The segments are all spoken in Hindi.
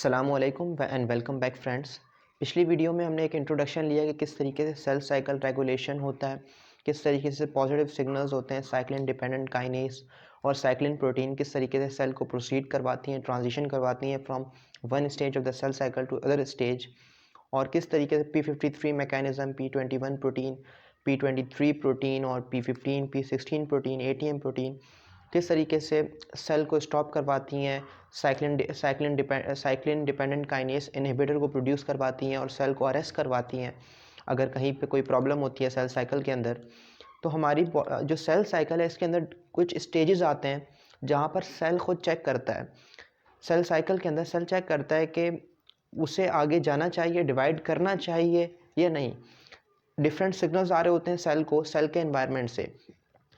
अस्सलामुअलैकुम एंड वेलकम बैक फ्रेंड्स। पिछली वीडियो में हमने एक इंट्रोडक्शन लिया कि किस तरीके से सेल साइकिल रेगुलेशन होता है, किस तरीके से पॉजिटिव सिग्नल्स होते हैं, साइक्लिन डिपेंडेंट काइनेज और साइक्लिन प्रोटीन किस तरीके से सेल को प्रोसीड करवाती हैं, ट्रांजिशन करवाती हैं from one stage of the cell cycle to other stage, और किस तरीके से P53 mechanism, P21 protein, P23 protein और P15 P16 protein, ATM protein किस तरीके से सेल को स्टॉप करवाती हैं, साइक्लिन डिपेंडेंट काइनेज इनहिबिटर को प्रोड्यूस करवाती हैं और सेल को अरेस्ट करवाती हैं अगर कहीं पे कोई प्रॉब्लम होती है सेल साइकिल के अंदर। तो हमारी जो सेल साइकिल है इसके अंदर कुछ स्टेजेस आते हैं जहाँ पर सेल खुद चेक करता है। सेल साइकिल के अंदर सेल चेक करता है कि उसे आगे जाना चाहिए, डिवाइड करना चाहिए या नहीं। डिफरेंट सिग्नल्स आ रहे होते हैं सेल को, सेल के एनवायरनमेंट से।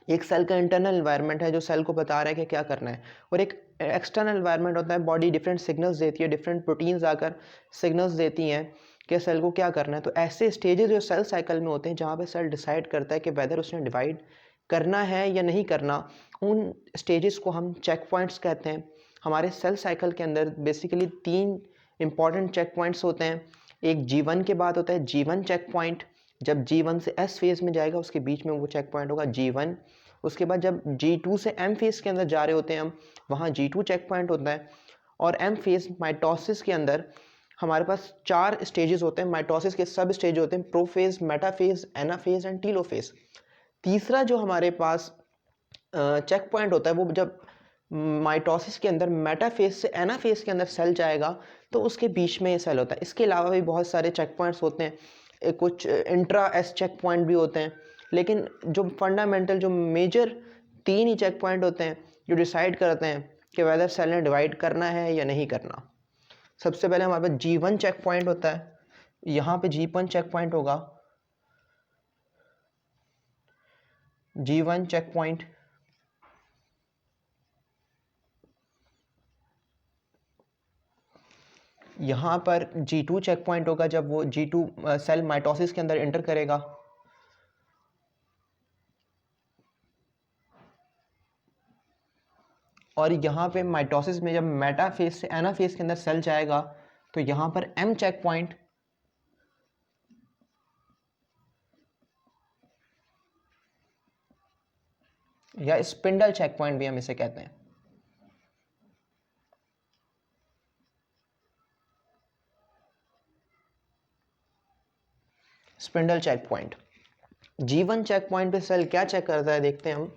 एक सेल का इंटरनल एनवायरनमेंट है जो सेल को बता रहा है कि क्या करना है, और एक एक्सटर्नल एनवायरनमेंट होता है, बॉडी डिफरेंट सिग्नल्स देती है, डिफरेंट प्रोटीन्स आकर सिग्नल्स देती हैं कि सेल को क्या करना है। तो ऐसे स्टेजेस जो सेल साइकिल में होते हैं जहाँ पे सेल डिसाइड करता है कि वेदर उसने डिवाइड करना है या नहीं करना, उन स्टेजेस को हम चेक पॉइंट्स कहते हैं। हमारे सेल साइकिल के अंदर बेसिकली 3 इंपॉर्टेंट चेक पॉइंट्स होते हैं। एक G1 के बाद होता है G1 चेक पॉइंट, जब G1 से S फेज़ में जाएगा उसके बीच में वो चेक पॉइंट होगा G1। उसके बाद जब G2 से M फेज़ के अंदर जा रहे होते हैं हम, वहाँ G2 चेक पॉइंट होता है। और M फेज़ माइटोसिस के अंदर हमारे पास 4 स्टेजेस होते हैं। माइटोसिस के सब स्टेज होते हैं, prophase, metaphase, anaphase and telophase. तीसरा जो हमारे पास चेक पॉइंट होता है वो जब माइटोसिस के अंदर मेटाफेज से एनाफेज के अंदर सेल जाएगा तो उसके बीच में ये सेल होता है। इसके अलावा भी बहुत सारे चेक पॉइंट्स होते हैं, कुछ इंट्रा एस चेक पॉइंट भी होते हैं, लेकिन जो फंडामेंटल जो मेजर 3 ही चेक पॉइंट होते हैं जो डिसाइड करते हैं कि वेदर सेल ने डिवाइड करना है या नहीं करना। सबसे पहले हमारे पास G1 चेक पॉइंट होता है। यहाँ पे G1 चेक पॉइंट होगा, G1 चेक पॉइंट। यहाँ पर G2 चेक पॉइंट होगा जब वो G2 सेल माइटोसिस के अंदर एंटर करेगा। और यहाँ पे माइटोसिस में जब मेटाफेज से एनाफेज के अंदर सेल जाएगा तो यहाँ पर M चेक पॉइंट, या स्पिंडल चेक पॉइंट भी हम इसे कहते हैं। Spindle check point. G1 check point पे सेल क्या चेक करता है देखते हैं हम।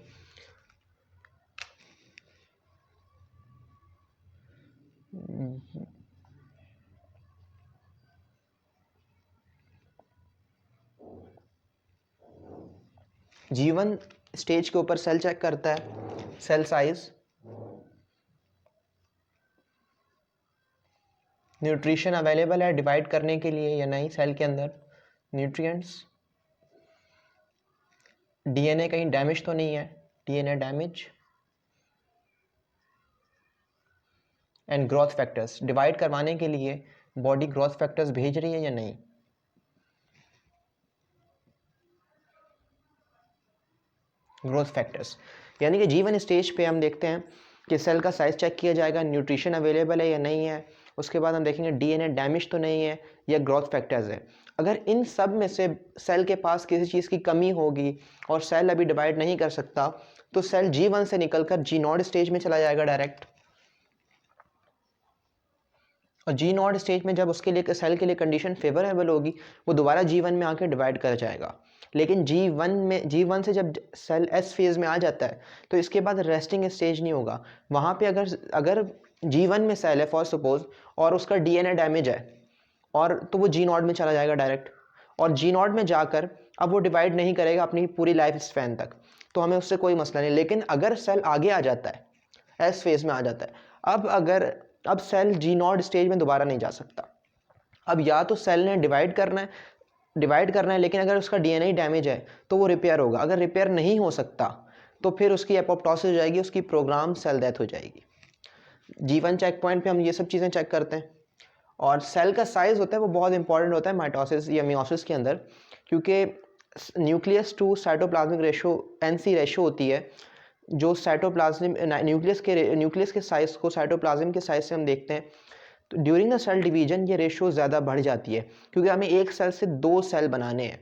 G1 स्टेज के ऊपर सेल चेक करता है सेल साइज, न्यूट्रिशन अवेलेबल है डिवाइड करने के लिए या नहीं सेल के अंदर, न्यूट्रिएंट्स, डीएनए कहीं डैमेज तो नहीं है, DNA damage, and growth factors, divide करवाने के लिए बॉडी ग्रोथ फैक्टर्स भेज रही है या नहीं। ग्रोथ फैक्टर्स यानी कि G1 स्टेज पे हम देखते हैं कि सेल का साइज चेक किया जाएगा, न्यूट्रिशन अवेलेबल है या नहीं है। उसके बाद हम देखेंगे डीएनए डैमेज तो नहीं है या ग्रोथ फैक्टर्स है। अगर इन सब में से सेल के पास किसी चीज़ की कमी होगी और सेल अभी डिवाइड नहीं कर सकता तो सेल G1 से निकलकर G0 स्टेज में चला जाएगा डायरेक्ट। और G0 स्टेज में जब उसके लिए सेल के लिए कंडीशन फेवरेबल होगी वो दोबारा G1 में आके डिवाइड कर जाएगा। लेकिन G1 से जब सेल S फेज़ में आ जाता है तो इसके बाद रेस्टिंग स्टेज नहीं होगा। वहाँ पे अगर G1 में सेल है फॉर सपोज और उसका डीएनए डैमेज है और तो वो G0 में चला जाएगा डायरेक्ट, और G0 में जाकर अब वो डिवाइड नहीं करेगा अपनी पूरी लाइफ स्पैन तक, तो हमें उससे कोई मसला नहीं। लेकिन अगर सेल आगे आ जाता है, S फेज़ में आ जाता है, अब सेल G0 स्टेज में दोबारा नहीं जा सकता। अब या तो सेल ने डिवाइड करना है लेकिन अगर उसका डीएनए डैमेज है तो वो रिपेयर होगा। अगर रिपेयर नहीं हो सकता तो फिर उसकी एपोप्टोसिस हो जाएगी, उसकी प्रोग्राम सेल डेथ हो जाएगी। G1 चेक पॉइंट पे हम ये सब चीज़ें चेक करते हैं। और सेल का साइज़ होता है वो बहुत इंपॉर्टेंट होता है माइटोसिस या मियोसिस के अंदर, क्योंकि nucleus to cytoplasmic ratio NC ratio होती है जो साइटोप्लाज्म न्यूक्लियस के साइज़ को साइटोप्लाज्म के साइज़ से हम देखते हैं। तो ड्यूरिंग द सेल डिवीजन ये रेशियो ज़्यादा बढ़ जाती है, क्योंकि हमें एक सेल से 2 सेल बनाने हैं,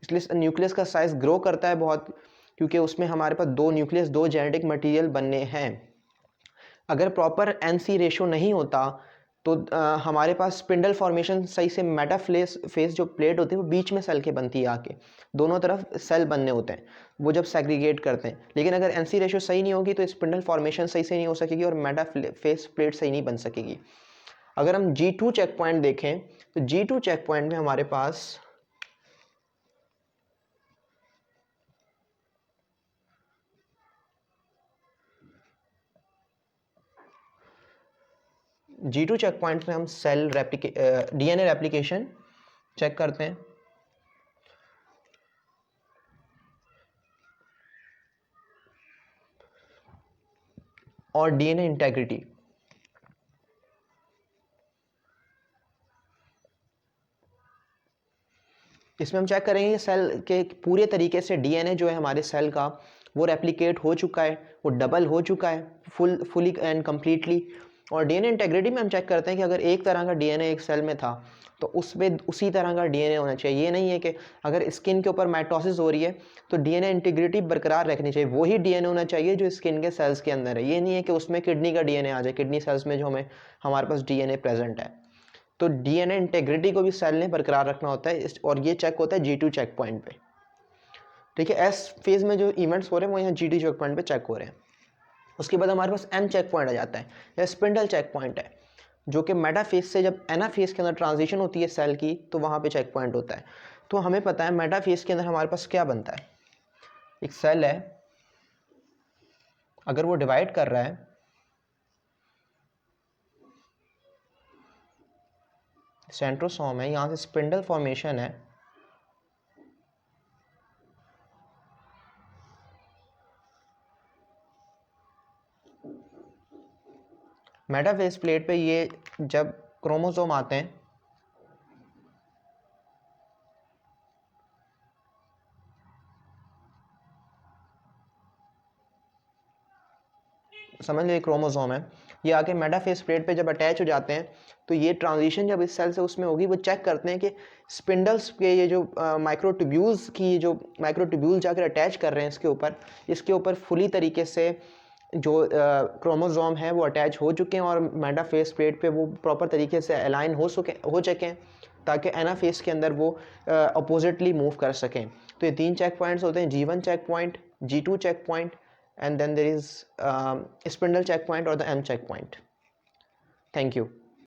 इसलिए न्यूक्लियस का साइज़ ग्रो करता है बहुत, क्योंकि उसमें हमारे पास 2 न्यूक्लियस 2 जेनेटिक मटेरियल बनने हैं। अगर प्रॉपर NC रेशियो नहीं होता तो हमारे पास स्पिंडल फॉर्मेशन सही से मेटाफेस फेस जो प्लेट होती है वो बीच में सेल के बनती है, आके दोनों तरफ सेल बनने होते हैं वो जब सेग्रीगेट करते हैं। लेकिन अगर NC रेशियो सही नहीं होगी तो स्पिंडल फॉर्मेशन सही से नहीं हो सकेगी और मेटाफेस प्लेट सही नहीं बन सकेगी। अगर हम G2 चेक पॉइंट देखें तो G2 चेक पॉइंट में हमारे पास G2 चेक पॉइंट में हम सेल DNA रेप्लिकेशन चेक करते हैं। और DNA इंटेग्रिटी, इसमें हम चेक करेंगे सेल के पूरे तरीके से DNA जो है हमारे सेल का वो रेप्लिकेट हो चुका है, वो डबल हो चुका है फुली एंड कम्प्लीटली। और DNA इंटेग्रिटी में हम चेक करते हैं कि अगर एक तरह का DNA एक सेल में था तो उसमें उसी तरह का DNA होना चाहिए। ये नहीं है कि अगर स्किन के ऊपर माइटोसिस हो रही है तो DNA इंटीग्रिटी बरकरार रखनी चाहिए, वही DNA होना चाहिए जो स्किन के सेल्स के अंदर है। ये नहीं है कि उसमें किडनी का DNA आ जाए, किडनी सेल्स में जो हमारे पास DNA प्रेजेंट है। तो DNA इंटेग्रिटी को भी सेल ने बरकरार रखना होता है और ये चेक होता है G2 चेक पॉइंट पे। ठीक है, एस फेज में जो इवेंट्स हो रहे हैं वो यहाँ G2 चेक पॉइंट पे चेक हो रहे हैं। उसके बाद हमारे पास M चेक पॉइंट आ जाता है, यह स्पिंडल चेक पॉइंट है, जो कि मेटाफेज से जब एनाफेज के अंदर ट्रांजिशन होती है सेल की तो वहाँ पे चेक पॉइंट होता है। तो हमें पता है मेटाफेज के अंदर हमारे पास क्या बनता है, एक सेल है, अगर वो डिवाइड कर रहा है सेंट्रोसोम है, यहाँ से स्पिंडल फॉर्मेशन है, मेटाफेज प्लेट पे ये जब क्रोमोसोम आते हैं समझ लो क्रोमोसोम है, ये आके मेटाफेज प्लेट पे जब अटैच हो जाते हैं तो ये ट्रांजिशन जब इस सेल से उसमें होगी वो चेक करते हैं कि स्पिंडल्स के ये जो माइक्रोट्यूब्यूल्स की जो माइक्रोट्यूब्यूल जाकर अटैच कर रहे हैं इसके ऊपर फुली तरीके से जो क्रोमोसोम है वो अटैच हो चुके हैं और मेटाफेज प्लेट पे वो प्रॉपर तरीके से अलाइन हो सकें ताकि एनाफेज के अंदर वो अपोजिटली मूव कर सकें। तो ये 3 चेक पॉइंट्स होते हैं, G1 check point, G2 check point, and then there is spindle checkpoint or the M checkpoint. Thank you.